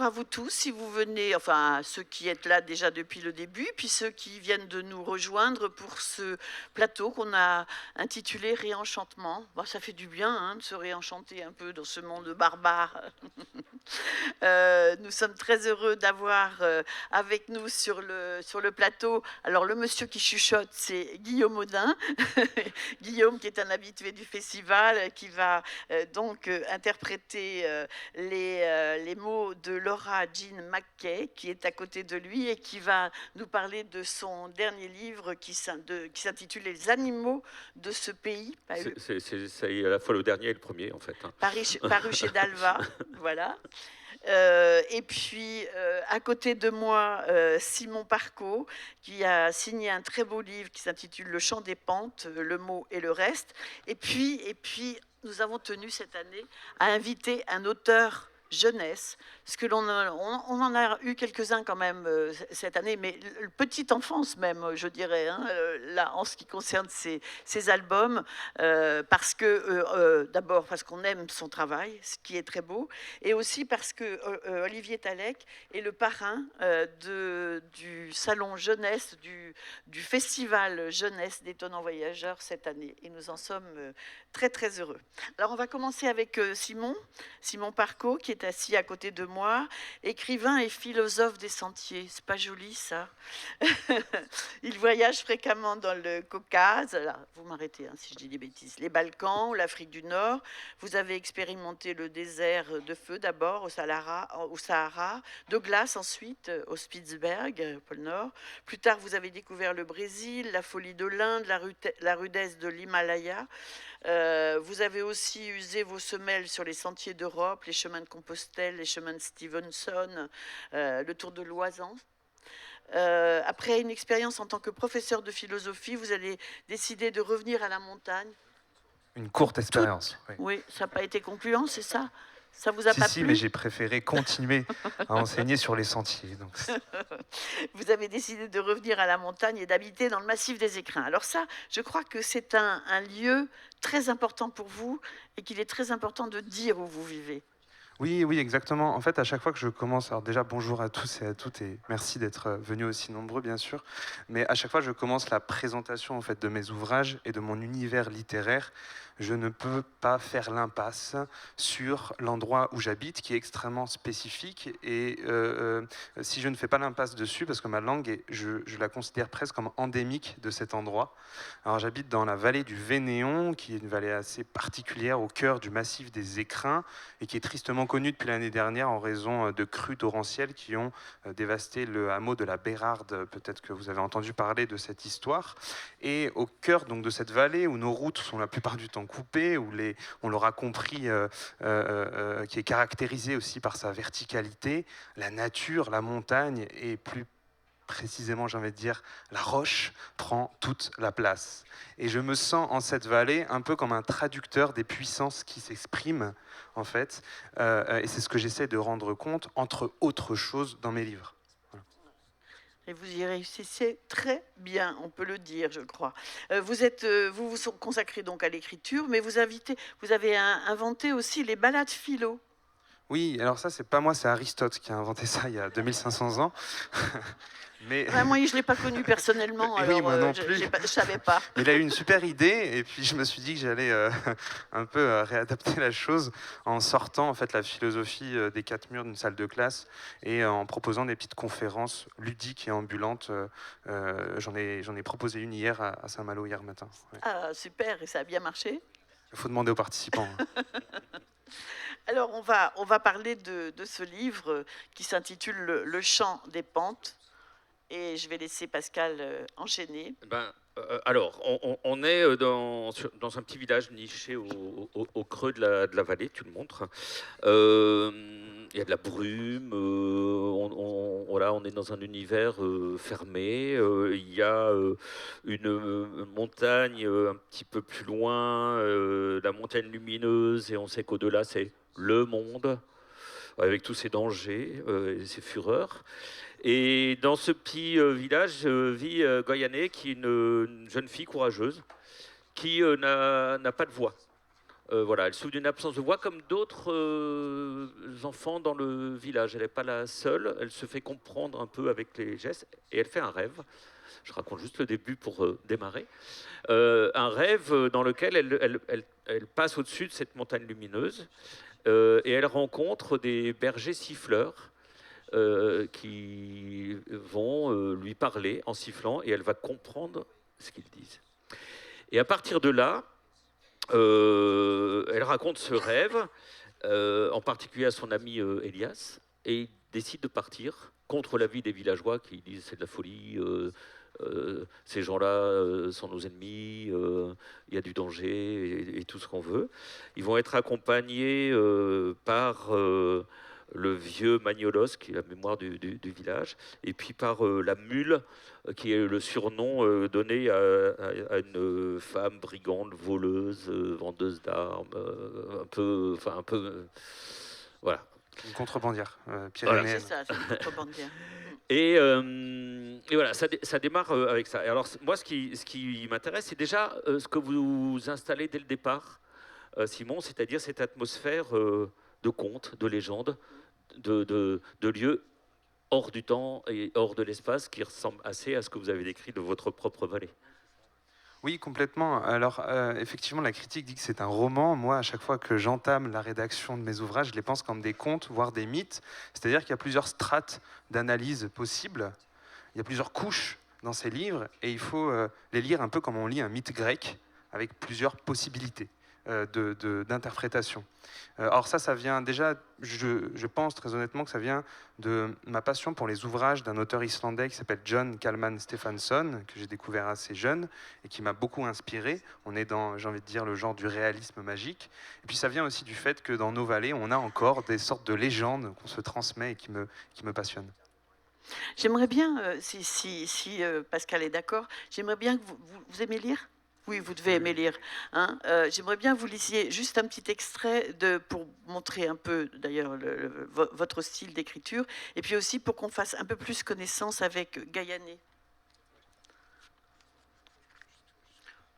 bonjour à vous tous, si vous venez, enfin ceux qui êtes là déjà depuis le début, puis ceux qui viennent de nous rejoindre pour ce plateau qu'on a intitulé Réenchantement. Bon, ça fait du bien hein, de se réenchanter un peu dans ce monde barbare. Nous sommes très heureux d'avoir avec nous sur le plateau, alors le monsieur qui chuchote, c'est Guillaume Audin. Guillaume qui est un habitué du festival, qui va donc interpréter les mots de Laura Jean McKay, qui est à côté de lui et qui va nous parler de son dernier livre qui s'intitule Les animaux de ce pays. C'est à la fois le dernier et le premier, en fait. Hein. Paru chez Dalva, voilà. Et puis, à côté de moi, Simon Parco, qui a signé un très beau livre qui s'intitule Le chant des pentes, le mot et le reste. Et puis, nous avons tenu cette année à inviter un auteur jeunesse, parce que on en a eu quelques-uns quand même cette année, mais petite enfance même, je dirais, hein, là, en ce qui concerne ces albums, parce que, d'abord parce qu'on aime son travail, ce qui est très beau, et aussi parce que Olivier Talek est le parrain du salon jeunesse, du festival jeunesse d'Étonnants Voyageurs cette année, et nous en sommes très très heureux. Alors on va commencer avec Simon Parco, qui est assis à côté de moi, écrivain et philosophe des sentiers. C'est pas joli ça. Il voyage fréquemment dans le Caucase, là, vous m'arrêtez hein, si je dis des bêtises, les Balkans ou l'Afrique du Nord. Vous avez expérimenté le désert de feu d'abord au Sahara, de glace ensuite au Spitzberg, pôle Nord. Plus tard, vous avez découvert le Brésil, la folie de l'Inde, la rudesse de l'Himalaya. Vous avez aussi usé vos semelles sur les sentiers d'Europe, les chemins de Compostelle, les chemins de Stevenson, le Tour de l'Oisans. Après une expérience en tant que professeur de philosophie, vous allez décider de revenir à la montagne. Une courte expérience. Oui, ça n'a pas été concluant, c'est ça? Ça vous a pas plu? Si, mais j'ai préféré continuer à enseigner sur les sentiers. Donc... Vous avez décidé de revenir à la montagne et d'habiter dans le massif des Écrins. Alors ça, je crois que c'est un lieu très important pour vous et qu'il est très important de dire où vous vivez. Oui, exactement. En fait, à chaque fois que je commence, alors déjà bonjour à tous et à toutes et merci d'être venus aussi nombreux, bien sûr. Mais à chaque fois que je commence la présentation en fait de mes ouvrages et de mon univers littéraire, je ne peux pas faire l'impasse sur l'endroit où j'habite, qui est extrêmement spécifique. Et si je ne fais pas l'impasse dessus, parce que ma langue, je la considère presque comme endémique de cet endroit. Alors j'habite dans la vallée du Vénéon, qui est une vallée assez particulière au cœur du massif des Écrins et qui est tristement connue depuis l'année dernière en raison de crues torrentielles qui ont dévasté le hameau de la Bérarde. Peut-être que vous avez entendu parler de cette histoire. Et au cœur donc de cette vallée où nos routes sont la plupart du temps coupées, où on l'aura compris, qui est caractérisée aussi par sa verticalité, la nature, la montagne et plus précisément, j'ai envie de dire, la roche prend toute la place. Et je me sens en cette vallée un peu comme un traducteur des puissances qui s'expriment, en fait. Et c'est ce que j'essaie de rendre compte, entre autres choses, dans mes livres. Voilà. Et vous y réussissez très bien, on peut le dire, je crois. Vous vous consacrez donc à l'écriture, mais vous avez inventé aussi les balades philo. Oui, alors ça, c'est pas moi, c'est Aristote qui a inventé ça il y a 2500 ans. Mais... moi, je ne l'ai pas connu personnellement, alors oui, moi non plus. Je ne savais pas. Il a eu une super idée, et puis je me suis dit que j'allais un peu réadapter la chose en sortant en fait la philosophie des quatre murs d'une salle de classe et en proposant des petites conférences ludiques et ambulantes. J'en ai proposé une hier à Saint-Malo hier matin. Ouais. Ah, super, et ça a bien marché? Il faut demander aux participants. Alors, on va parler de ce livre qui s'intitule Le chant des pentes. Et je vais laisser Pascal enchaîner. Alors, on est dans un petit village niché au creux de la vallée, tu le montres. Il y a de la brume, on est dans un univers fermé. Il y a une montagne un petit peu plus loin, la montagne lumineuse, et on sait qu'au-delà, c'est le monde, avec tous ses dangers et ses fureurs. Et dans ce petit village vit Goyané, qui est une jeune fille courageuse, qui n'a pas de voix. Voilà, elle souffre d'une absence de voix comme d'autres enfants dans le village. Elle n'est pas la seule. Elle se fait comprendre un peu avec les gestes et elle fait un rêve. Je raconte juste le début pour démarrer. Un rêve dans lequel elle passe au-dessus de cette montagne lumineuse et elle rencontre des bergers siffleurs qui vont lui parler en sifflant et elle va comprendre ce qu'ils disent. Et à partir de là, elle raconte ce rêve, en particulier à son ami Elias, et il décide de partir contre l'avis des villageois qui disent c'est de la folie, ces gens-là sont nos ennemis, il y a du danger et tout ce qu'on veut. Ils vont être accompagnés par le vieux Magnolos, qui est la mémoire du village, et puis par la mule, qui est le surnom donné à une femme brigande, voleuse, vendeuse d'armes, voilà. Une contrebandière Voilà. pyrénéenne. C'est ça, c'est une contrebandière. Et voilà, ça démarre avec ça. Et alors, moi, ce qui m'intéresse, c'est déjà ce que vous installez dès le départ, Simon, c'est-à-dire cette atmosphère de conte, de légende, de lieux hors du temps et hors de l'espace qui ressemble assez à ce que vous avez décrit de votre propre vallée. Oui, complètement. Alors, effectivement, la critique dit que c'est un roman. Moi, à chaque fois que j'entame la rédaction de mes ouvrages, je les pense comme des contes, voire des mythes. C'est-à-dire qu'il y a plusieurs strates d'analyse possibles. Il y a plusieurs couches dans ces livres, et il faut les lire un peu comme on lit un mythe grec, avec plusieurs possibilités d'interprétation. Alors ça vient déjà, je pense très honnêtement que ça vient de ma passion pour les ouvrages d'un auteur islandais qui s'appelle John Kalman Stefánsson, que j'ai découvert assez jeune et qui m'a beaucoup inspiré. On est dans, j'ai envie de dire, le genre du réalisme magique. Et puis ça vient aussi du fait que dans nos vallées, on a encore des sortes de légendes qu'on se transmet et qui me passionnent. J'aimerais bien, si Pascal est d'accord, j'aimerais bien que vous aimez lire. Oui, vous devez aimer lire. Hein. J'aimerais bien que vous lisiez juste un petit extrait pour montrer un peu, d'ailleurs, votre style d'écriture, et puis aussi pour qu'on fasse un peu plus connaissance avec Gaillané.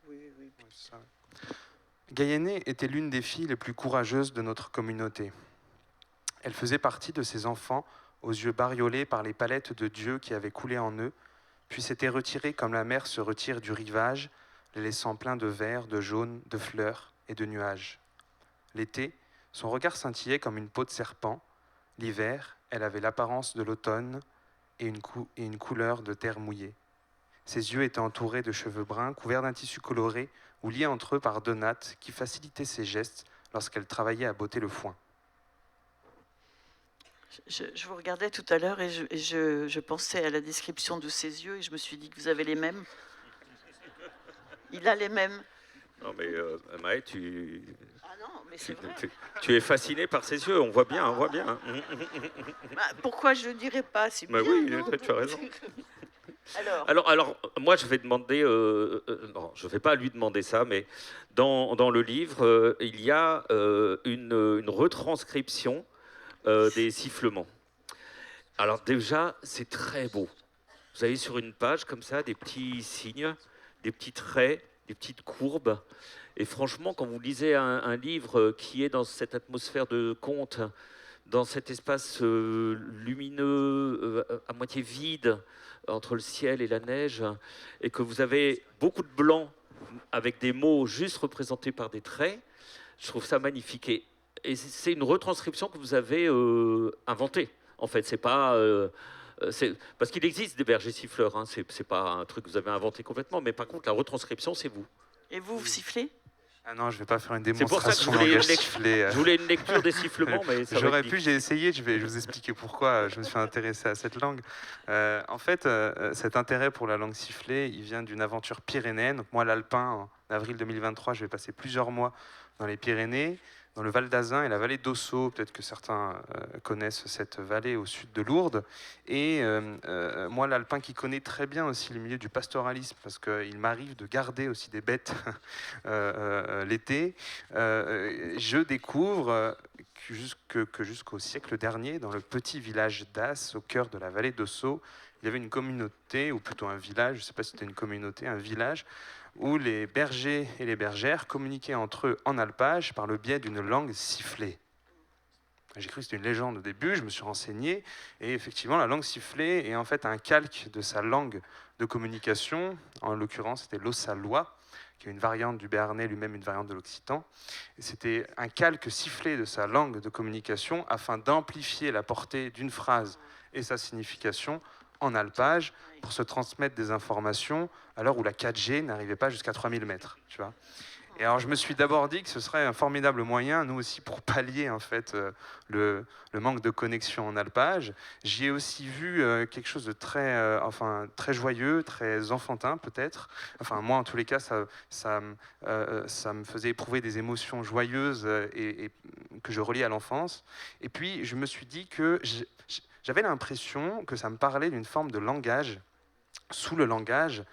Oui. Gaillané était l'une des filles les plus courageuses de notre communauté. Elle faisait partie de ces enfants aux yeux bariolés par les palettes de Dieu qui avaient coulé en eux, puis s'étaient retirés comme la mer se retire du rivage, les laissant pleins de vert, de jaune, de fleurs et de nuages. L'été, son regard scintillait comme une peau de serpent. L'hiver, elle avait l'apparence de l'automne et une couleur de terre mouillée. Ses yeux étaient entourés de cheveux bruns, couverts d'un tissu coloré ou liés entre eux par deux nattes qui facilitaient ses gestes lorsqu'elle travaillait à botter le foin. Je vous regardais tout à l'heure et je pensais à la description de ses yeux et je me suis dit que vous avez les mêmes. Il a les mêmes. Non mais Maë, tu Non, mais c'est vrai. es fasciné par ses yeux, on voit bien, Bah, pourquoi je ne dirais pas, c'est bien, oui, non, tu as raison. Alors, moi, je vais demander, non, je ne vais pas lui demander ça, mais dans le livre, il y a une retranscription des sifflements. Alors déjà, c'est très beau. Vous avez sur une page comme ça des petits signes, des petits traits, des petites courbes. Et franchement, quand vous lisez un livre qui est dans cette atmosphère de conte, dans cet espace lumineux, à moitié vide, entre le ciel et la neige, et que vous avez beaucoup de blanc avec des mots juste représentés par des traits, je trouve ça magnifique. Et c'est une retranscription que vous avez inventée. En fait, c'est pas... parce qu'il existe des bergers siffleurs, hein, c'est pas un truc que vous avez inventé complètement, mais par contre, la retranscription, c'est vous. et vous sifflez? Ah non, je ne vais pas faire une C'est pour ça que démonstration de langage sifflé. je voulais une lecture des sifflements, mais ça J'aurais pu, j'ai essayé, je vais vous expliquer pourquoi je me suis intéressé à cette langue. En fait, cet intérêt pour la langue sifflée, il vient d'une aventure pyrénéenne. Donc moi, l'alpin, en avril 2023, je vais passer plusieurs mois dans les Pyrénées, dans le Val d'Azun et la vallée d'Ossau. Peut-être que certains connaissent cette vallée au sud de Lourdes. Et moi, l'alpin qui connaît très bien aussi le milieu du pastoralisme, parce qu'il m'arrive de garder aussi des bêtes l'été, je découvre que jusqu'au siècle dernier, dans le petit village d'As, au cœur de la vallée d'Ossau, il y avait une communauté, ou plutôt un village, je ne sais pas si c'était une communauté, un village, où les bergers et les bergères communiquaient entre eux en alpage par le biais d'une langue sifflée. J'ai cru que c'était une légende au début, je me suis renseigné, et effectivement, la langue sifflée est en fait un calque de sa langue de communication, en l'occurrence, c'était l'ossalois, qui est une variante du béarnais, lui-même une variante de l'occitan. C'était un calque sifflé de sa langue de communication afin d'amplifier la portée d'une phrase et sa signification en alpage pour se transmettre des informations à l'heure où la 4G n'arrivait pas jusqu'à 3000 mètres. Tu vois. Et alors je me suis d'abord dit que ce serait un formidable moyen, nous aussi, pour pallier en fait le manque de connexion en alpage. J'y ai aussi vu quelque chose de très joyeux, très enfantin peut-être. Enfin moi en tous les cas, ça me faisait éprouver des émotions joyeuses et que je relie à l'enfance. Et puis je me suis dit que j'avais l'impression que ça me parlait d'une forme de langage, sous le langage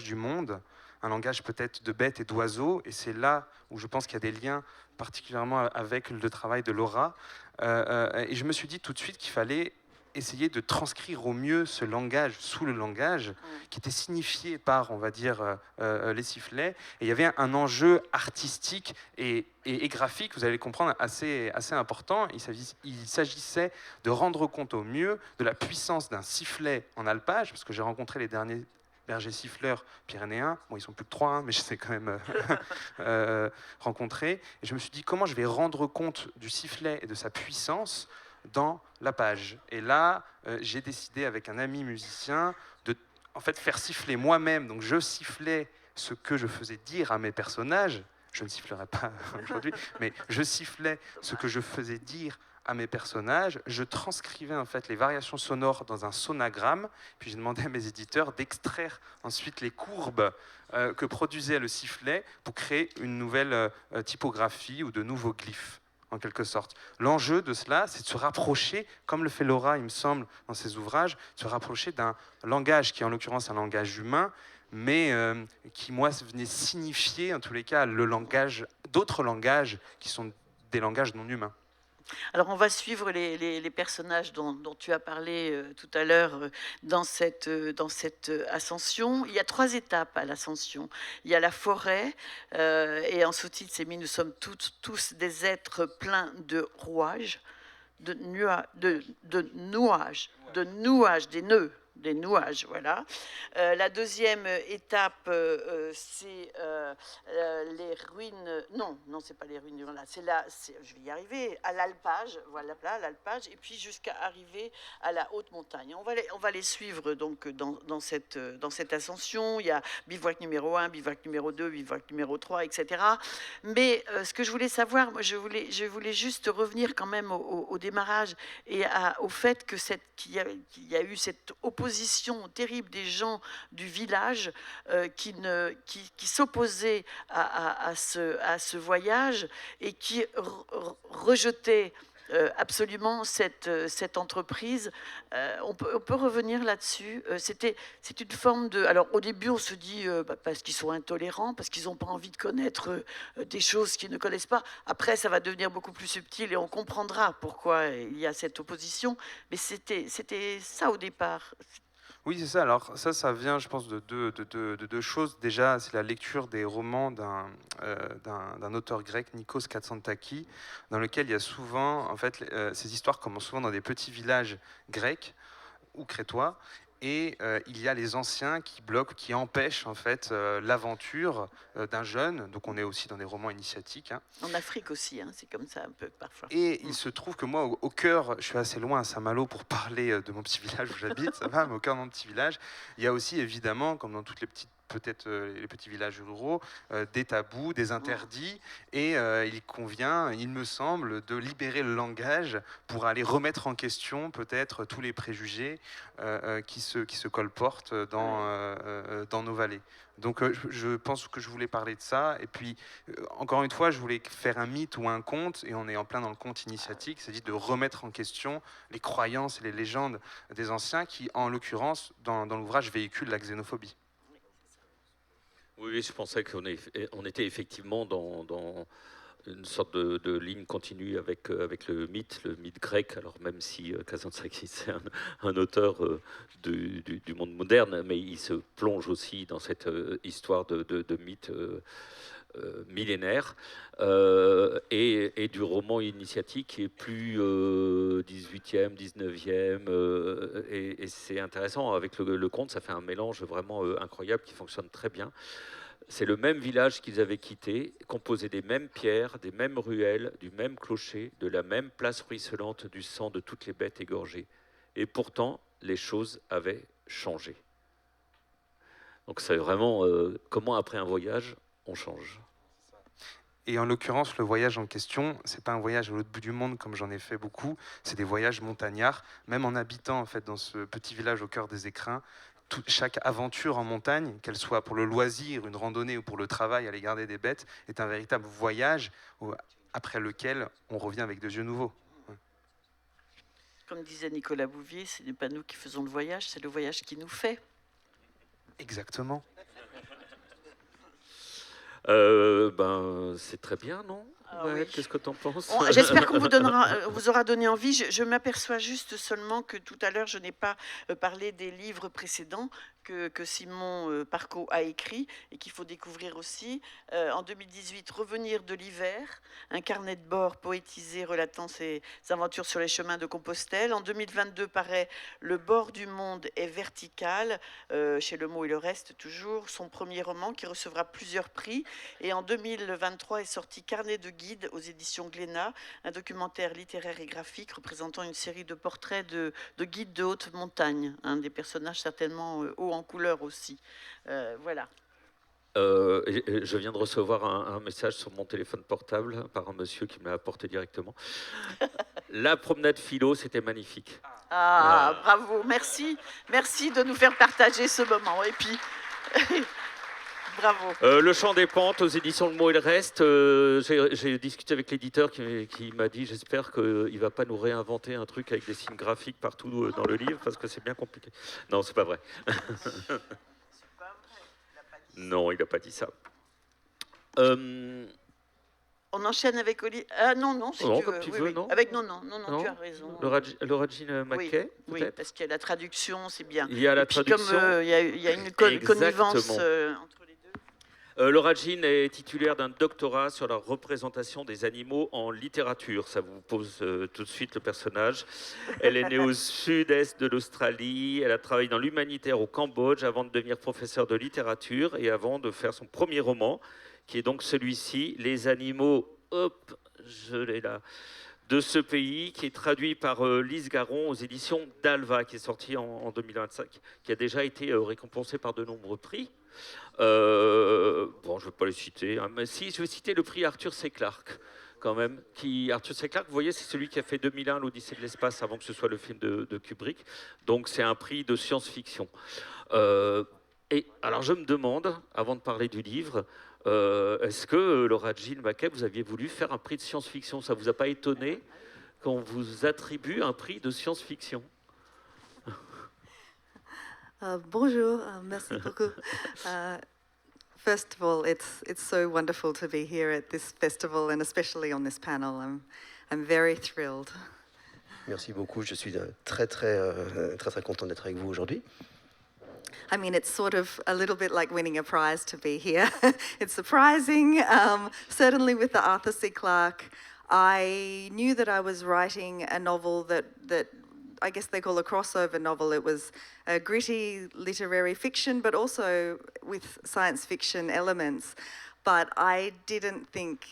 du monde, un langage peut-être de bêtes et d'oiseaux, et c'est là où je pense qu'il y a des liens particulièrement avec le travail de Laura. Et je me suis dit tout de suite qu'il fallait essayer de transcrire au mieux ce langage sous le langage, qui était signifié par, on va dire, les sifflets. Et il y avait un enjeu artistique et graphique, vous allez le comprendre, assez important. Il s'agissait de rendre compte au mieux de la puissance d'un sifflet en alpage, parce que j'ai rencontré les derniers bergers siffleurs pyrénéens. Bon, ils sont plus que 3, hein, mais je les ai quand même rencontrés. Et je me suis dit, comment je vais rendre compte du sifflet et de sa puissance dans la page. Et là, j'ai décidé avec un ami musicien de en fait, faire siffler moi-même. Donc je sifflais ce que je faisais dire à mes personnages. Je ne sifflerai pas aujourd'hui, mais je sifflais ce que je faisais dire à mes personnages, je transcrivais en fait les variations sonores dans un sonagramme, puis j'ai demandé à mes éditeurs d'extraire ensuite les courbes que produisait le sifflet pour créer une nouvelle typographie ou de nouveaux glyphes, en quelque sorte. L'enjeu de cela, c'est de se rapprocher, comme le fait Laura, il me semble, dans ses ouvrages, de se rapprocher d'un langage qui est en l'occurrence un langage humain, mais qui, moi, venait signifier, en tous les cas, le langage, d'autres langages qui sont des langages non humains. Alors, on va suivre les personnages dont tu as parlé tout à l'heure dans cette ascension. Il y a 3 étapes à l'ascension. Il y a la forêt, et en sous-titre, c'est mis « Nous sommes tous des êtres pleins de rouages, de nouages, des nuages, voilà. La deuxième étape, c'est les ruines. Non, c'est pas les ruines. Voilà, je vais y arriver. À l'alpage, voilà, l'alpage, et puis jusqu'à arriver à la haute montagne. On va les suivre donc dans cette ascension. Il y a bivouac numéro 1, bivouac numéro 2, bivouac numéro 3, etc. Mais ce que je voulais savoir, moi, je voulais juste revenir quand même au démarrage et au fait qu'il y a eu cette opposition terrible des gens du village qui s'opposaient à ce voyage et qui rejetaient absolument cette entreprise. On peut revenir là-dessus. C'est une forme de... Alors au début on se dit parce qu'ils sont intolérants, parce qu'ils n'ont pas envie de connaître des choses qu'ils ne connaissent pas. Après ça va devenir beaucoup plus subtil et on comprendra pourquoi il y a cette opposition. Mais c'était ça au départ. Oui, c'est ça. Alors ça vient, je pense, de deux choses. Déjà, c'est la lecture des romans d'un auteur grec, Nikos Katsantakis, dans lequel il y a souvent, en fait, ces histoires commencent souvent dans des petits villages grecs ou crétois. Et il y a les anciens qui bloquent, qui empêchent en fait l'aventure d'un jeune. Donc on est aussi dans des romans initiatiques. Hein. En Afrique aussi, hein, c'est comme ça un peu parfois. Et il se trouve que moi, au cœur, je suis assez loin à Saint-Malo pour parler de mon petit village où j'habite, ça va, mais au cœur de mon petit village, il y a aussi évidemment, comme dans toutes les petites peut-être les petits villages ruraux, des tabous, des interdits, et il convient, il me semble, de libérer le langage pour aller remettre en question peut-être tous les préjugés qui se colportent dans nos vallées. Donc je pense que je voulais parler de ça, et puis encore une fois, je voulais faire un mythe ou un conte, et on est en plein dans le conte initiatique, c'est-à-dire de remettre en question les croyances et les légendes des anciens qui, en l'occurrence, dans l'ouvrage, véhiculent la xénophobie. Oui, je pensais qu'on était effectivement dans une sorte de ligne continue avec le mythe grec, alors même si Kazantzakis c'est un auteur du monde moderne, mais il se plonge aussi dans cette histoire de mythe millénaire, et du roman initiatique qui est plus 18e, 19e, et c'est intéressant, avec le conte, ça fait un mélange vraiment incroyable qui fonctionne très bien. C'est le même village qu'ils avaient quitté, composé des mêmes pierres, des mêmes ruelles, du même clocher, de la même place ruisselante du sang de toutes les bêtes égorgées. Et pourtant, les choses avaient changé. Donc c'est vraiment comment après un voyage, on change. Et en l'occurrence, le voyage en question, c'est pas un voyage à l'autre bout du monde comme j'en ai fait beaucoup, c'est des voyages montagnards. Même en habitant en fait dans ce petit village au cœur des écrins, chaque aventure en montagne, qu'elle soit pour le loisir, une randonnée ou pour le travail, aller garder des bêtes, est un véritable voyage après lequel on revient avec des yeux nouveaux. Comme disait Nicolas Bouvier, ce n'est pas nous qui faisons le voyage, c'est le voyage qui nous fait. Exactement. C'est très bien, non? Oui. Qu'est-ce que tu en penses? J'espère qu'on vous aura donné envie. Je m'aperçois juste seulement que tout à l'heure, je n'ai pas parlé des livres précédents que Simon Parco a écrit et qu'il faut découvrir aussi. En 2018, Revenir de l'hiver, un carnet de bord poétisé relatant ses aventures sur les chemins de Compostelle. En 2022 paraît Le bord du monde est vertical, chez Le Mot et le Reste toujours, son premier roman qui recevra plusieurs prix. Et en 2023 est sorti Carnet de guide aux éditions Glénat, un documentaire littéraire et graphique représentant une série de portraits de guides de haute montagne, des personnages certainement hauts en couleur aussi. Voilà. Je viens de recevoir un message sur mon téléphone portable par un monsieur qui me l'a apporté directement. La promenade philo, c'était magnifique. Bravo, merci. Merci de nous faire partager ce moment. Et puis, bravo. Le Chant des Pentes aux éditions Le Mot et le Reste. J'ai discuté avec l'éditeur qui m'a dit, j'espère qu'il ne va pas nous réinventer un truc avec des signes graphiques partout dans le livre, parce que c'est bien compliqué. Non, c'est pas vrai. Non, il n'a pas dit ça. On enchaîne avec Olivier. Ah non, si tu comme veux. tu veux, non. Avec non, tu as raison. Le Rajin Mackay, oui, parce qu'il y a la traduction, c'est bien. Il y a la traduction. Comme il y a une connivence entre les deux. Le Rajin est titulaire d'un doctorat sur la représentation des animaux en littérature. Ça vous pose tout de suite le personnage. Elle est née au sud-est de l'Australie. Elle a travaillé dans l'humanitaire au Cambodge avant de devenir professeure de littérature et avant de faire son premier roman, qui est donc celui-ci, Les animaux, hop, je l'ai là, de ce pays, qui est traduit par Lise Garon aux éditions d'Alva, qui est sorti en 2025, qui a déjà été récompensé par de nombreux prix. Je ne vais pas les citer, mais si, je vais citer le prix Arthur C. Clarke, quand même. Arthur C. Clarke, vous voyez, c'est celui qui a fait 2001, l'Odyssée de l'espace, avant que ce soit le film de Kubrick. Donc c'est un prix de science-fiction. Et alors je me demande, avant de parler du livre, est-ce que Laura Jean Mackay, vous aviez voulu faire un prix de science-fiction? Ça ne vous a pas étonné qu'on vous attribue un prix de science-fiction? Bonjour, merci beaucoup. First of all, it's so wonderful to be here at this festival and especially on this panel. I'm very thrilled. Merci beaucoup, je suis très content d'être avec vous aujourd'hui. I mean, it's sort of a little bit like winning a prize to be here. It's surprising, certainly with the Arthur C. Clarke. I knew that I was writing a novel that I guess they call a crossover novel. It was a gritty literary fiction, but also with science fiction elements. But I didn't think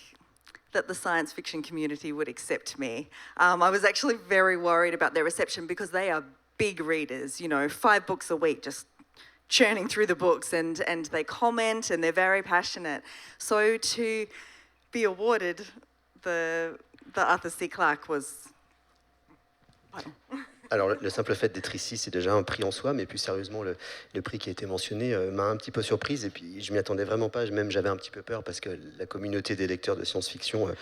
that the science fiction community would accept me. I was actually very worried about their reception because they are big readers, 5 books a week, just churning through the books, and they comment and they're very passionate. So to be awarded the Arthur C. Clarke was... Alors, le simple fait d'être ici, c'est déjà un prix en soi, mais plus sérieusement, le prix qui a été mentionné m'a un petit peu surprise, et puis je m'y attendais vraiment pas, même j'avais un petit peu peur, parce que la communauté des lecteurs de science-fiction,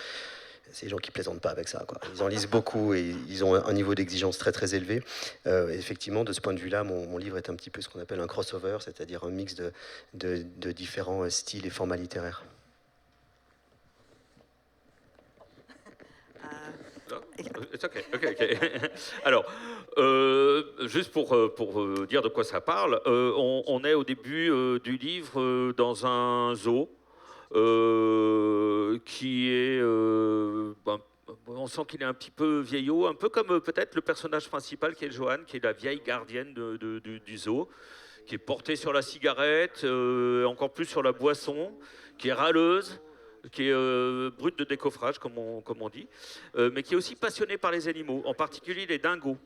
c'est des gens qui plaisantent pas avec ça, quoi. Ils en lisent beaucoup, et ils ont un niveau d'exigence très élevé. Effectivement, de ce point de vue-là, mon livre est un petit peu ce qu'on appelle un crossover, c'est-à-dire un mix de différents styles et formats littéraires. It's okay, ok. Alors, juste pour dire de quoi ça parle, on est au début du livre dans un zoo qui est... on sent qu'il est un petit peu vieillot, un peu comme peut-être le personnage principal qui est Joanne, qui est la vieille gardienne du zoo, qui est portée sur la cigarette, encore plus sur la boisson, qui est râleuse, qui est brute de décoffrage, comme on dit, mais qui est aussi passionnée par les animaux, en particulier les dingos,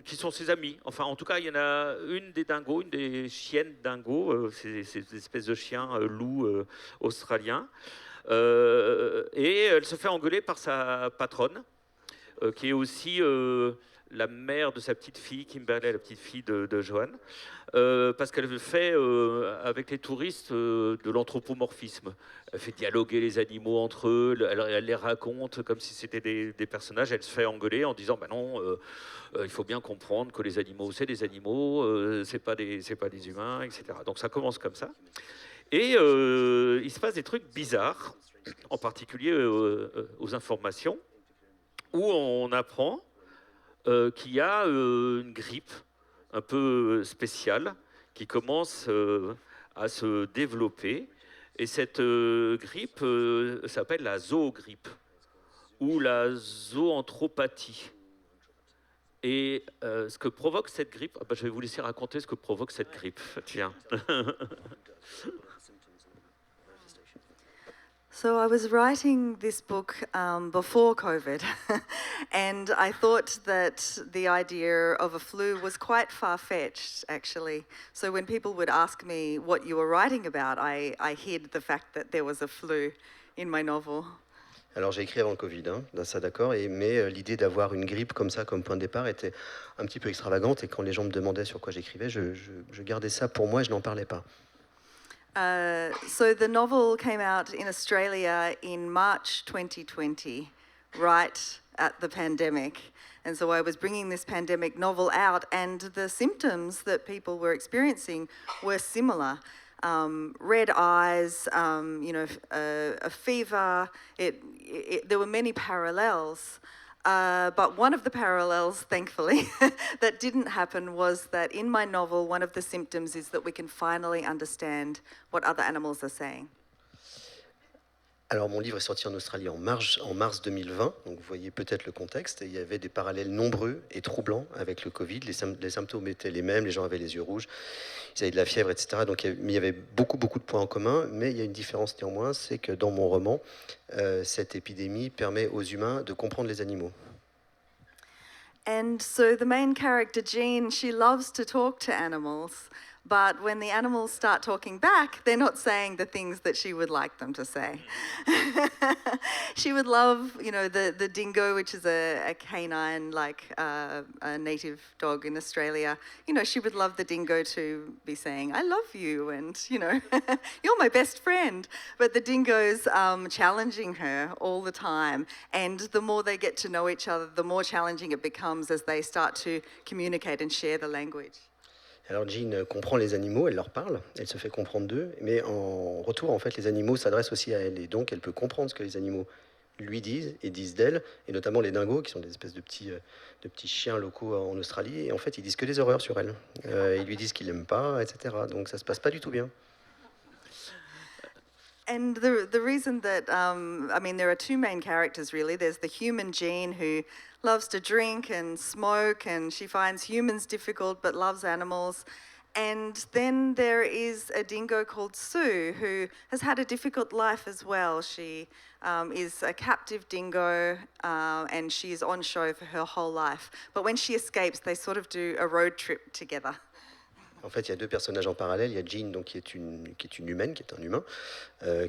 qui sont ses amis. Enfin, en tout cas, il y en a une des dingos, une des chiennes dingos, c'est des espèces de chiens loups australiens, et elle se fait engueuler par sa patronne, qui est aussi la mère de sa petite fille, Kimberley, la petite fille de Joanne, parce qu'elle fait, avec les touristes, de l'anthropomorphisme. Elle fait dialoguer les animaux entre eux, elle les raconte comme si c'était des personnages. Elle se fait engueuler en disant bah non, il faut bien comprendre que les animaux, c'est des animaux, c'est pas des humains, etc. Donc ça commence comme ça. Et il se passe des trucs bizarres, en particulier aux informations, où on apprend qu'il y a une grippe un peu spéciale qui commence à se développer. Et cette grippe s'appelle la zoogrippe ou la zoanthropathie. Et ce que provoque cette grippe, je vais vous laisser raconter ce que provoque cette grippe. Tiens. So I was writing this book before COVID, and I thought that the idea of a flu was quite far-fetched, actually. So when people would ask me what you were writing about, I hid the fact that there was a flu in my novel. Alors j'ai écrit avant le Covid, hein, ça d'accord, mais l'idée d'avoir une grippe comme ça comme point de départ était un petit peu extravagante, et quand les gens me demandaient sur quoi j'écrivais, je gardais ça pour moi et je n'en parlais pas. So the novel came out in Australia in March 2020, right at the pandemic. And so I was bringing this pandemic novel out, and the symptoms that people were experiencing were similar. Red eyes, a fever. There were many parallels. But one of the parallels, thankfully, that didn't happen was that in my novel, one of the symptoms is that we can finally understand what other animals are saying. Alors mon livre est sorti en Australie en mars 2020, donc vous voyez peut-être le contexte, et il y avait des parallèles nombreux et troublants avec le Covid. Les symptômes étaient les mêmes, les gens avaient les yeux rouges, ils avaient de la fièvre, etc. Donc il y avait beaucoup de points en commun, mais il y a une différence néanmoins, c'est que dans mon roman, cette épidémie permet aux humains de comprendre les animaux. And so the main character, Jean, she loves to talk to animals, but when the animals start talking back, they're not saying the things that she would like them to say. She would love, the dingo, which is a canine, like a native dog in Australia. She would love the dingo to be saying, I love you, and, you're my best friend. But the dingo's challenging her all the time. And the more they get to know each other, the more challenging it becomes as they start to communicate and share the language. Alors Jean comprend les animaux, elle leur parle, elle se fait comprendre d'eux, mais en retour, en fait, les animaux s'adressent aussi à elle, et donc elle peut comprendre ce que les animaux lui disent et disent d'elle, et notamment les dingos, qui sont des espèces de petits chiens locaux en Australie, et en fait, ils disent que des horreurs sur elle. Ils lui disent qu'ils l'aiment pas, etc. Donc ça se passe pas du tout bien. And the reason that, there are two main characters, really. There's the human Jean, who loves to drink and smoke, and she finds humans difficult but loves animals. And then there is a dingo called Sue, who has had a difficult life as well. She is a captive dingo, and she is on show for her whole life. But when she escapes, they sort of do a road trip together. En fait, il y a deux personnages en parallèle. Il y a Jean, donc, qui est une humaine, qui est un humain,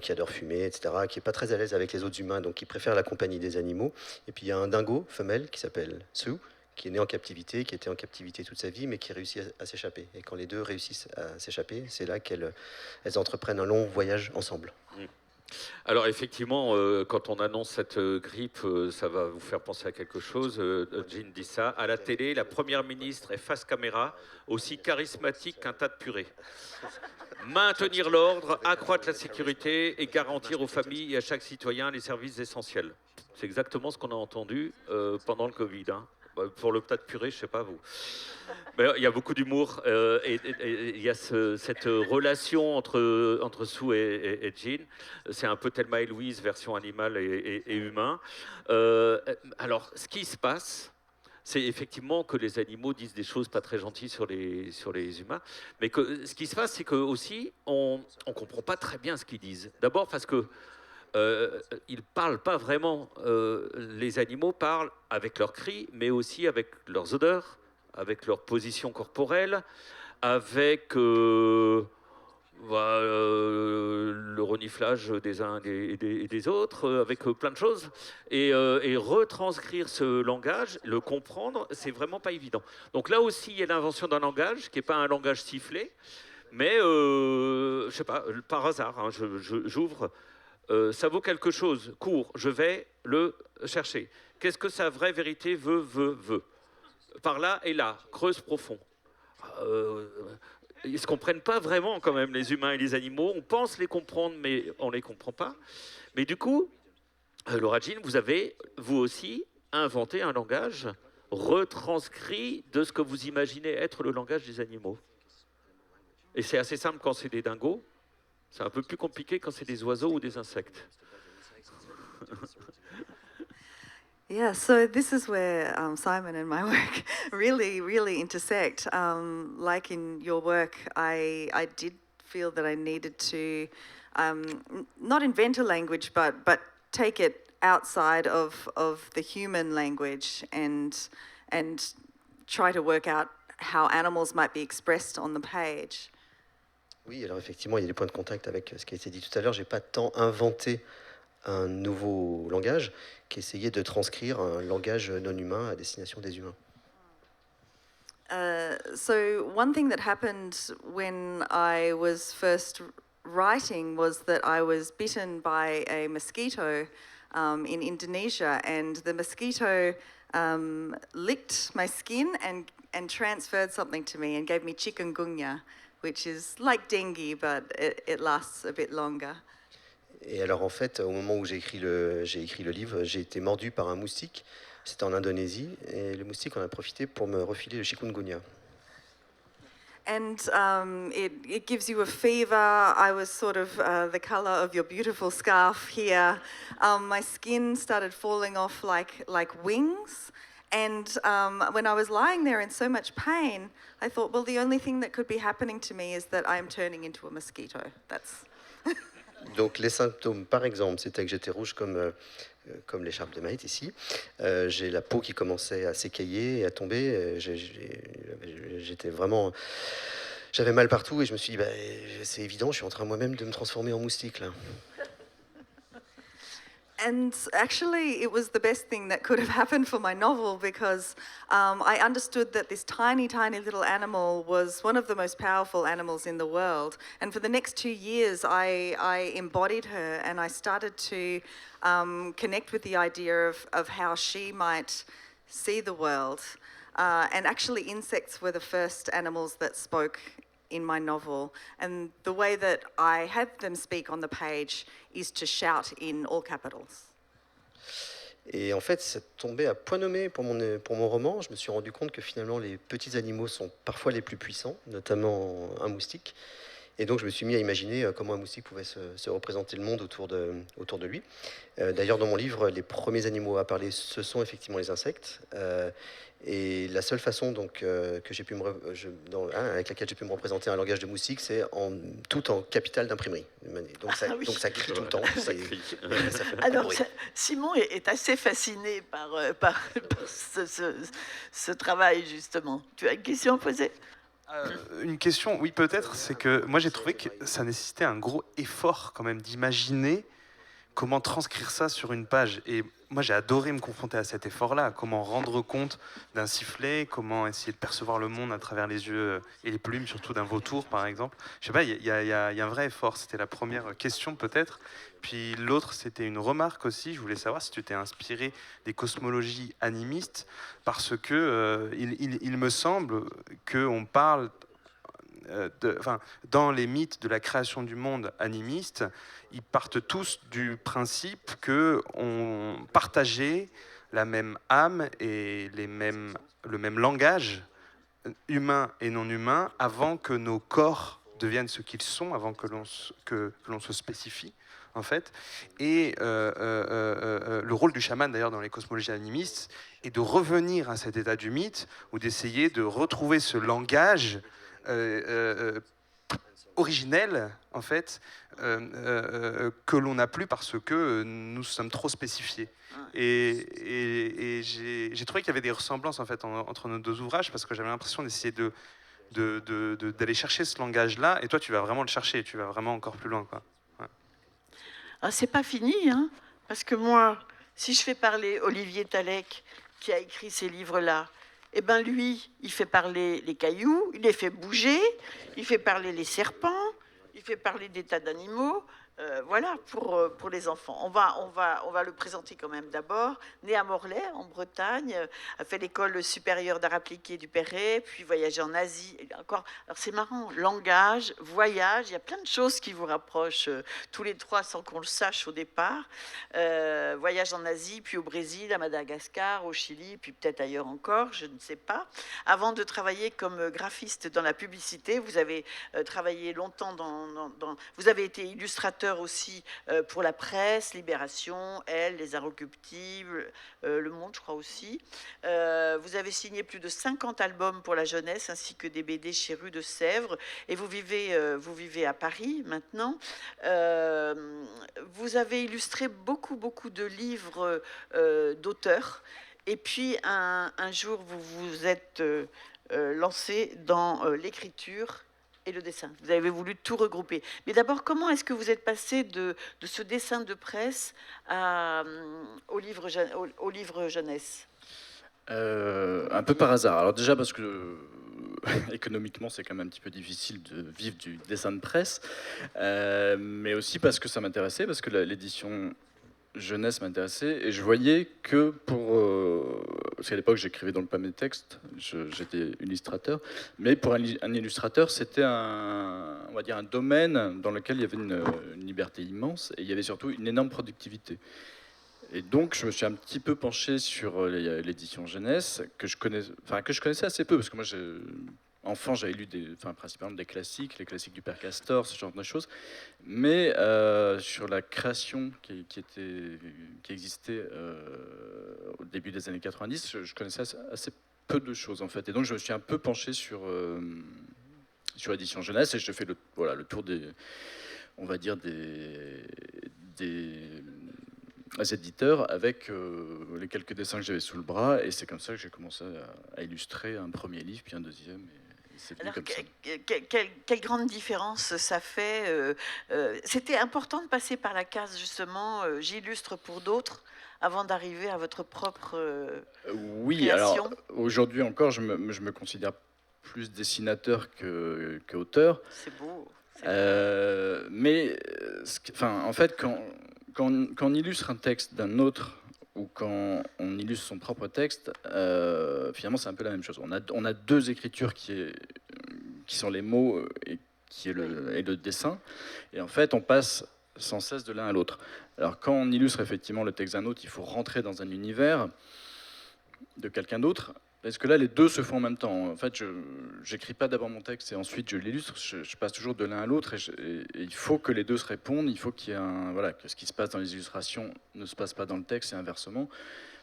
qui adore fumer, etc., qui n'est pas très à l'aise avec les autres humains, donc qui préfère la compagnie des animaux. Et puis il y a un dingo femelle qui s'appelle Sue, qui est née en captivité, qui était en captivité toute sa vie, mais qui réussit à s'échapper. Et quand les deux réussissent à s'échapper, c'est là qu'elles entreprennent un long voyage ensemble. Alors effectivement, quand on annonce cette grippe, ça va vous faire penser à quelque chose. Jean dit ça. À la télé, la première ministre est face caméra, aussi charismatique qu'un tas de purée. Maintenir l'ordre, accroître la sécurité et garantir aux familles et à chaque citoyen les services essentiels. C'est exactement ce qu'on a entendu pendant le Covid. Hein. Pour le plat de purée, je ne sais pas vous. Mais il y a beaucoup d'humour et il y a cette relation entre Sue et Jean. C'est un peu Thelma et Louise, version animale et humain. Alors, ce qui se passe, c'est effectivement que les animaux disent des choses pas très gentilles sur les humains. Mais que, ce qui se passe, c'est que aussi, on ne comprend pas très bien ce qu'ils disent. D'abord parce que ils ne parlent pas vraiment. Les animaux parlent avec leurs cris, mais aussi avec leurs odeurs, avec leur position corporelle, avec le reniflage des uns et des autres, avec plein de choses. Et retranscrire ce langage, le comprendre, c'est vraiment pas évident. Donc là aussi, il y a l'invention d'un langage qui n'est pas un langage sifflé, mais je sais pas, par hasard, hein, j'ouvre. Ça vaut quelque chose, court, je vais le chercher. Qu'est-ce que sa vraie vérité veut. Par là et là, creuse profond. Ils ne se comprennent pas vraiment quand même, les humains et les animaux. On pense les comprendre, mais on ne les comprend pas. Mais du coup, Laura Jean, vous avez, vous aussi, inventé un langage retranscrit de ce que vous imaginez être le langage des animaux. Et c'est assez simple quand c'est des dingos. C'est un peu plus compliqué quand c'est des oiseaux ou des insectes. Yeah, so this is where Simon and my work really intersect. Like in your work, I did feel that I needed to not invent a language, but take it outside of the human language and try to work out how animals might be expressed on the page. Oui, alors effectivement, il y a des points de contact avec ce qui a été dit tout à l'heure. Je n'ai pas tant inventé un nouveau langage qu'essayer de transcrire un langage non humain à destination des humains. So one thing that happened when I was first writing was that I was bitten by a mosquito in Indonesia, and the mosquito licked my skin and transferred something to me and gave me chikungunya, which is like dengue, but it lasts a bit longer. Et alors en fait, au moment où j'ai écrit le livre, j'ai été mordu par un moustique. C'était en Indonésie, et le moustique en a profité pour me refiler le chikungunya. And it gives you a fever. I was sort of the color of your beautiful scarf here. My skin started falling off like wings. And when I was lying there in so much pain, I thought, well, the only thing that could be happening to me is that I'm turning into a mosquito. That's... Donc les symptômes, par exemple, c'était que j'étais rouge comme l'écharpe de Maït ici. J'ai la peau qui commençait à s'écailler et à tomber. J'étais vraiment... J'avais mal partout et je me suis dit, c'est évident, je suis en train moi-même de me transformer en moustique là. And actually, it was the best thing that could have happened for my novel because I understood that this tiny, tiny little animal was one of the most powerful animals in the world. And for the next 2 years, I embodied her and I started to connect with the idea of how she might see the world. And actually, insects were the first animals that spoke in my novel, and the way that I had them speak on the page is to shout in all capitals. Et en fait, ça tombait à point nommé pour mon roman. Je me suis rendu compte que finalement, les petits animaux sont parfois les plus puissants, notamment un moustique. Et donc, je me suis mis à imaginer comment un moustique pouvait se représenter le monde autour de lui. D'ailleurs, dans mon livre, les premiers animaux à parler, ce sont effectivement les insectes. Et la seule façon donc, avec laquelle j'ai pu me représenter un langage de moustique, c'est tout en capital d'imprimerie. Donc ça crie tout le temps. Alors, Simon est assez fasciné par ce travail, justement. Tu as une question à poser ? Une question, oui peut-être, c'est que moi j'ai trouvé que ça nécessitait un gros effort quand même d'imaginer comment transcrire ça sur une page. Et moi j'ai adoré me confronter à cet effort-là, comment rendre compte d'un sifflet, comment essayer de percevoir le monde à travers les yeux et les plumes, surtout d'un vautour par exemple. Je sais pas, il y a un vrai effort, c'était la première question peut-être. Puis l'autre, c'était une remarque aussi, je voulais savoir si tu t'es inspiré des cosmologies animistes, parce que il me semble qu'on parle dans les mythes de la création du monde animiste, ils partent tous du principe qu'on partageait la même âme et le même langage humain et non humain avant que nos corps deviennent ce qu'ils sont, avant que l'on se spécifie, en fait. Et le rôle du chaman, d'ailleurs, dans les cosmologies animistes, est de revenir à cet état du mythe, ou d'essayer de retrouver ce langage originel, en fait, que l'on n'a plus parce que nous sommes trop spécifiés. Et j'ai trouvé qu'il y avait des ressemblances, en fait, entre nos deux ouvrages, parce que j'avais l'impression d'essayer d'aller chercher ce langage-là, et toi, tu vas vraiment le chercher, tu vas vraiment encore plus loin, quoi. Ouais. Ah, c'est pas fini, hein, parce que moi, si je fais parler Olivier Talek, qui a écrit ces livres-là, eh ben lui, il fait parler les cailloux, il les fait bouger, il fait parler les serpents, il fait parler des tas d'animaux. Voilà, pour les enfants. On va le présenter quand même d'abord. Né à Morlaix, en Bretagne, a fait l'école supérieure d'art appliqué du Perret, puis voyagé en Asie. Et encore, alors c'est marrant, langage, voyage, il y a plein de choses qui vous rapprochent tous les trois sans qu'on le sache au départ. Voyage en Asie, puis au Brésil, à Madagascar, au Chili, puis peut-être ailleurs encore, je ne sais pas. Avant de travailler comme graphiste dans la publicité, vous avez travaillé longtemps vous avez été illustrateur aussi pour la presse, Libération, Elle, Les Inrecuptibles, Le Monde, je crois aussi. Vous avez signé plus de 50 albums pour la jeunesse, ainsi que des BD chez Rue de Sèvres. Et vous vivez à Paris maintenant. Vous avez illustré beaucoup de livres d'auteurs. Et puis, un jour, vous vous êtes lancé dans l'écriture et le dessin. Vous avez voulu tout regrouper. Mais d'abord, comment est-ce que vous êtes passé de ce dessin de presse au livre jeunesse? Un peu par hasard. Alors déjà parce que économiquement, c'est quand même un petit peu difficile de vivre du dessin de presse, mais aussi parce que ça m'intéressait, parce que l'édition jeunesse m'intéressait, et je voyais que parce qu'à l'époque j'écrivais donc pas mes textes, j'étais illustrateur, mais pour un illustrateur c'était on va dire un domaine dans lequel il y avait une liberté immense, et il y avait surtout une énorme productivité. Et donc je me suis un petit peu penché sur l'édition jeunesse, que je connaissais assez peu, parce que moi enfant, j'avais lu principalement des classiques, les classiques du Père Castor, ce genre de choses. Mais sur la création qui existait au début des années 90, je connaissais assez peu de choses, en fait. Et donc, je me suis un peu penché sur l'édition jeunesse, et je fais le tour on va dire, des éditeurs avec les quelques dessins que j'avais sous le bras. Et c'est comme ça que j'ai commencé à illustrer un premier livre, puis un deuxième. Alors, quelle grande différence ça fait C'était important de passer par la case, justement, j'illustre pour d'autres, avant d'arriver à votre propre oui, création. Alors, aujourd'hui encore, je me considère plus dessinateur qu'auteur. C'est beau. Mais, en fait, quand on illustre un texte d'un autre, ou quand on illustre son propre texte, finalement c'est un peu la même chose. On a deux écritures qui sont les mots et le dessin, et en fait on passe sans cesse de l'un à l'autre. Alors quand on illustre effectivement le texte d'un autre, il faut rentrer dans un univers de quelqu'un d'autre, parce que là les deux se font en même temps. En fait, je n'écris pas d'abord mon texte et ensuite je l'illustre, je passe toujours de l'un à l'autre, et il faut que les deux se répondent, il faut qu'il y ait que ce qui se passe dans les illustrations ne se passe pas dans le texte, et inversement.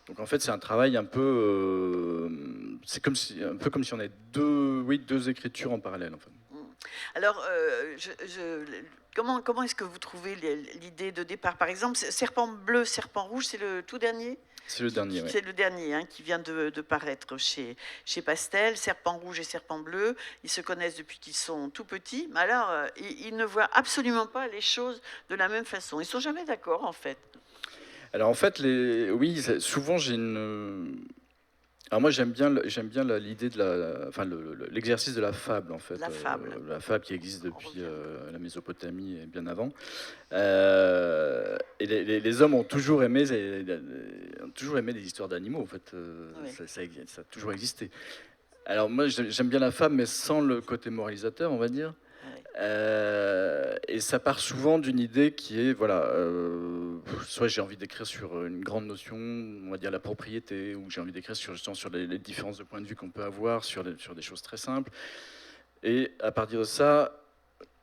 Donc en fait c'est un travail un peu un peu comme si on avait deux écritures en parallèle, en fait. Alors, comment est-ce que vous trouvez l'idée de départ? Par exemple, Serpent bleu, Serpent rouge, c'est le tout dernier? C'est le dernier, oui. C'est le dernier qui vient de paraître chez Pastel. Serpent rouge et Serpent bleu, ils se connaissent depuis qu'ils sont tout petits, mais alors ils ne voient absolument pas les choses de la même façon. Ils ne sont jamais d'accord, en fait. Alors en fait, souvent j'ai alors moi j'aime bien l'idée de l'exercice de la fable, en fait. La fable. La fable qui existe depuis la Mésopotamie et bien avant. Et les hommes ont toujours aimé les histoires d'animaux, en fait. Oui. Ça a toujours existé. Alors moi j'aime bien la fable, mais sans le côté moralisateur, on va dire. Et ça part souvent d'une idée qui est, voilà, soit j'ai envie d'écrire sur une grande notion, on va dire la propriété, ou j'ai envie d'écrire sur les différences de point de vue qu'on peut avoir, sur des choses très simples. Et à partir de ça,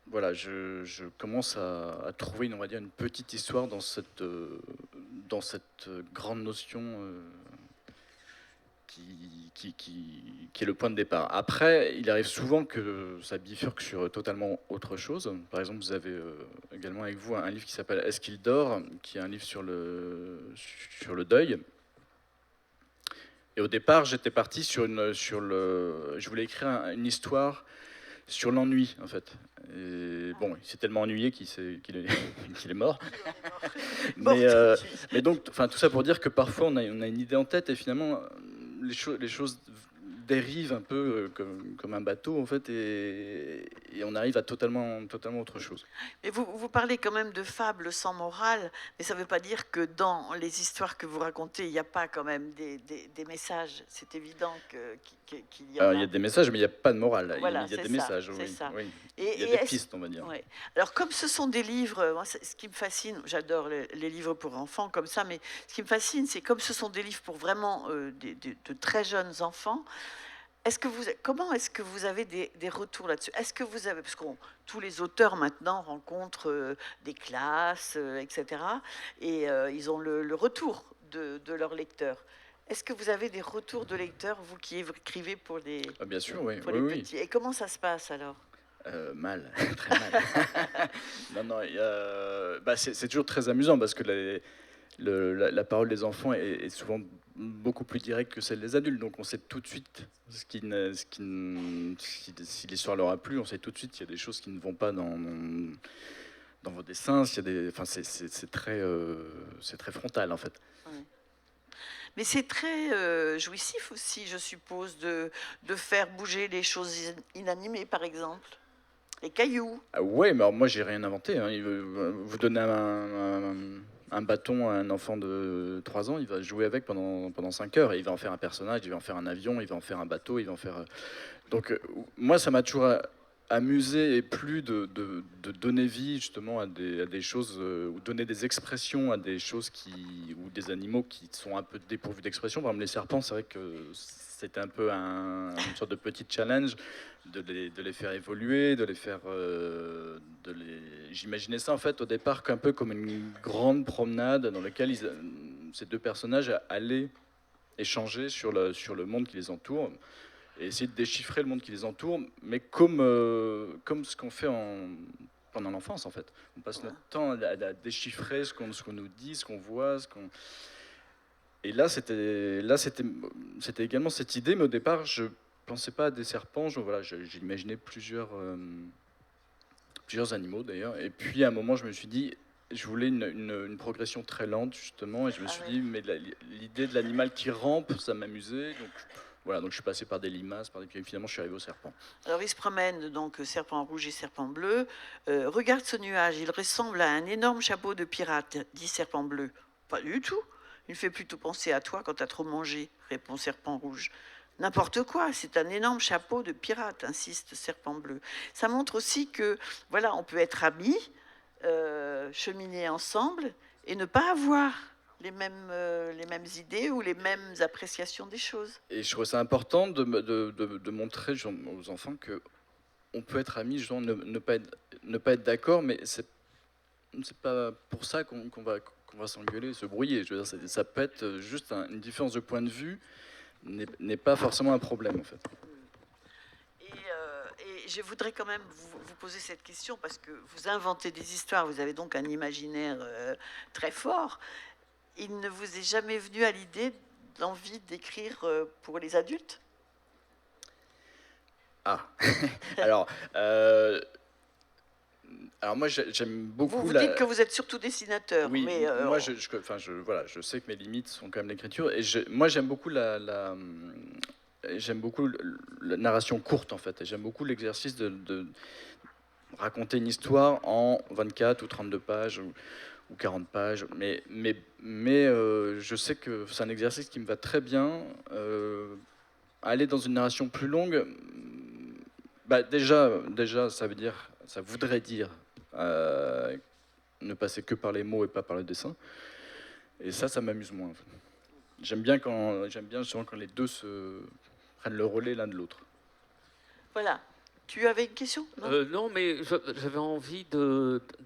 voilà, je commence à trouver, on va dire, une petite histoire dans cette grande notion qui est le point de départ. Après, il arrive souvent que ça bifurque sur totalement autre chose. Par exemple, vous avez également avec vous un livre qui s'appelle Est-ce qu'il dort, qui est un livre sur le deuil. Et au départ, j'étais parti je voulais écrire une histoire sur l'ennui, en fait. Et bon, il s'est tellement ennuyé qu'il est mort. Mais donc, enfin, tout ça pour dire que parfois on a une idée en tête et finalement les choses dérivent un peu comme un bateau en fait et on arrive à totalement autre chose. Mais vous parlez quand même de fables sans morale, mais ça ne veut pas dire que dans les histoires que vous racontez, il n'y a pas quand même des messages. C'est évident qu'il y en a. Alors, il y a des messages, mais il n'y a pas de morale. Voilà, il y a des ça, messages, c'est oui. ça. Oui. Et, il y a des pistes, on va dire. Ouais. Alors, comme ce sont des livres, moi, ce qui me fascine, j'adore les livres pour enfants comme ça, mais ce qui me fascine, c'est comme ce sont des livres pour vraiment de très jeunes enfants. Comment est-ce que vous avez des retours là-dessus? Est-ce que vous avez, parce que tous les auteurs maintenant rencontrent des classes, etc., et ils ont le retour de leurs lecteurs. Est-ce que vous avez des retours de lecteurs, vous qui écrivez pour les, bien sûr, oui. pour les petits? Et comment ça se passe alors? Mal, très mal. Non, c'est toujours très amusant parce que la parole des enfants est souvent beaucoup plus directe que celle des adultes. Donc on sait tout de suite si l'histoire leur a plu, on sait tout de suite qu'il y a des choses qui ne vont pas dans vos dessins. C'est très frontal en fait. Ouais. Mais c'est très jouissif aussi, je suppose, de faire bouger les choses inanimées, par exemple. Les cailloux. Ah ouais, mais alors moi j'ai rien inventé. Hein. Vous donnez un bâton à un enfant de 3 ans, il va jouer avec pendant 5 heures. Et il va en faire un personnage, il va en faire un avion, il va en faire un bateau, il va en faire... Donc moi ça m'a toujours amusé et plu de donner vie justement à des choses, ou donner des expressions à des choses ou des animaux qui sont un peu dépourvus d'expression. Par exemple les serpents, c'est vrai que c'était un peu une sorte de petit challenge de les faire évoluer, de les faire... J'imaginais ça en fait au départ un peu comme une grande promenade dans laquelle ces deux personnages allaient échanger sur le monde qui les entoure et essayer de déchiffrer le monde qui les entoure, mais comme ce qu'on fait pendant l'enfance en fait. On passe notre temps à déchiffrer ce qu'on nous dit, ce qu'on voit, Et là, c'était également cette idée, mais au départ, je pensais pas à des serpents. J'ai imaginé plusieurs animaux d'ailleurs. Et puis à un moment, je me suis dit, je voulais une progression très lente justement, et je me suis dit, mais l'idée de l'animal qui rampe, ça m'amusait. Donc je suis passé par des limaces, puis finalement je suis arrivé au serpent. Alors il se promène, donc serpent rouge et serpent bleu. Regarde ce nuage, il ressemble à un énorme chapeau de pirate, dit serpent bleu. Pas du tout. Il fait plutôt penser à toi quand tu as trop mangé, répond serpent rouge. N'importe quoi, c'est un énorme chapeau de pirate, insiste serpent bleu. Ça montre aussi que, voilà, on peut être amis, cheminer ensemble et ne pas avoir les mêmes idées ou les mêmes appréciations des choses. Et je trouve ça important de montrer aux enfants que on peut être amis, genre ne pas être d'accord, mais c'est pas pour ça qu'on va s'engueuler, se brouiller. Je veux dire, ça peut être juste une différence de point de vue, n'est pas forcément un problème en fait. Et je voudrais quand même vous poser cette question parce que vous inventez des histoires, vous avez donc un imaginaire très fort. Il ne vous est jamais venu à l'idée d'envie d'écrire pour les adultes? Ah, alors moi j'aime beaucoup. Vous dites que vous êtes surtout dessinateur. Oui, mais moi je sais que mes limites sont quand même l'écriture et moi j'aime beaucoup j'aime beaucoup la narration courte en fait et j'aime beaucoup l'exercice de raconter une histoire en 24 ou 32 pages ou 40 pages, mais je sais que c'est un exercice qui me va très bien aller dans une narration plus longue, bah déjà, ça voudrait dire ne passer que par les mots et pas par le dessin. Et ça m'amuse moins. En fait. J'aime bien souvent quand les deux se prennent le relais l'un de l'autre. Voilà. Tu avais une question? Non, mais j'avais envie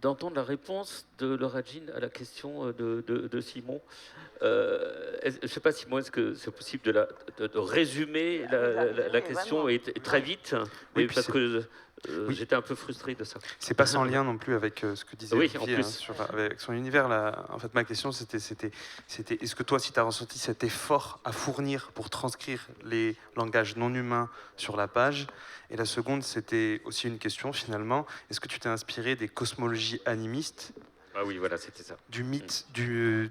d'entendre la réponse de Laura Jean à la question de Simon. Je ne sais pas, Simon, est-ce que c'est possible de résumer la question et très vite, Oui, parce que oui. j'étais un peu frustré de ça. C'est pas sans lien non plus avec ce que disait Oui, Olivier, en plus. avec son univers. Là. En fait, ma question, c'était est-ce que toi, si tu as ressenti cet effort à fournir pour transcrire les langages non humains sur la page? Et la seconde, c'était aussi une question, finalement. Est-ce que tu t'es inspiré des cosmologies animistes? Ah oui, voilà, c'était ça. Du mythe, de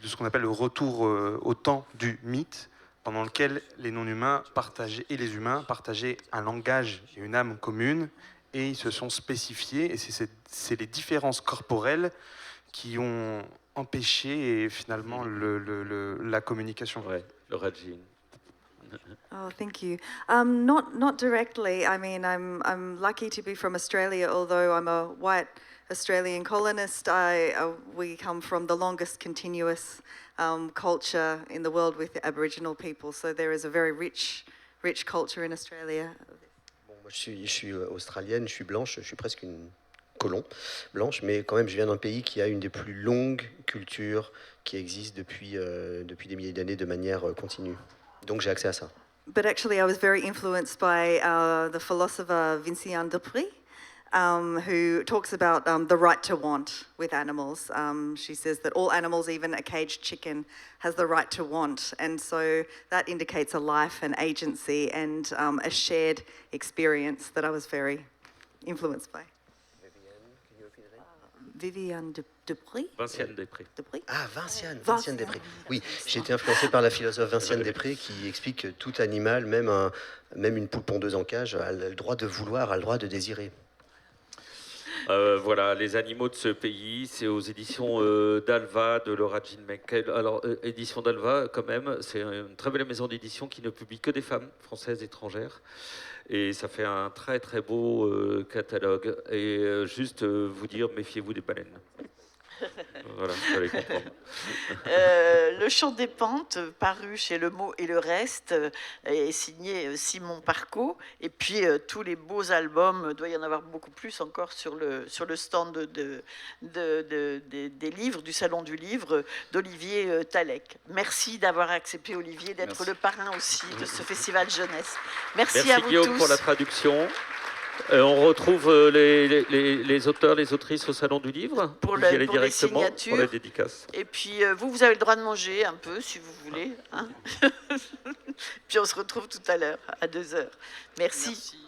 ce qu'on appelle le retour au temps du mythe, pendant lequel les non-humains partageaient, et les humains partageaient un langage et une âme commune, et ils se sont spécifiés, et c'est les différences corporelles qui ont empêché finalement la communication. Ouais, Laura Jean. Oh, thank you. Not directly. I mean, I'm lucky to be from Australia, although I'm a white Australian colonist. We come from the longest continuous culture in the world with Aboriginal people, so there is a very rich culture in Australia. Bon, moi, je suis australienne, je suis blanche, je suis presque une colon blanche, mais quand même, je viens d'un pays qui a une des plus longues cultures qui existent depuis des milliers d'années de manière continue. Donc j'ai accès à ça. But actually, I was very influenced by the philosopher Vinciane Desprez, who talks about the right to want with animals. She says that all animals, even a caged chicken, has the right to want. And so that indicates a life and agency and a shared experience that I was very influenced by. Viviane Desprez? Vinciane Després. Desprez? Ah, Vinciane Després. Oui, j'ai été influencé par la philosophe Vinciane Després qui explique que tout animal, même une poule pondeuse en cage, a le droit de vouloir, a le droit de désirer. Voilà, Les animaux de ce pays, c'est aux éditions d'Alva, de Laura Jean Menkel. Alors, édition d'Alva, quand même, c'est une très belle maison d'édition qui ne publie que des femmes françaises étrangères. Et ça fait un très très beau catalogue. Et juste vous dire, méfiez-vous des baleines. Voilà, vous allez comprendre. Le Chant des Pentes, paru chez Le Mot et le Reste, est signé Simon Parco. Et puis tous les beaux albums, doit y en avoir beaucoup plus encore sur le stand des livres, du Salon du Livre, d'Olivier Talec. Merci d'avoir accepté, Olivier, d'être le parrain aussi de ce festival jeunesse. Merci à vous Guillaume tous. pour la traduction. On retrouve les auteurs, les autrices au Salon du Livre pour les signatures. Pour les dédicaces. Et puis vous avez le droit de manger un peu si vous voulez. Hein. Puis on se retrouve tout à l'heure à 2h. Merci.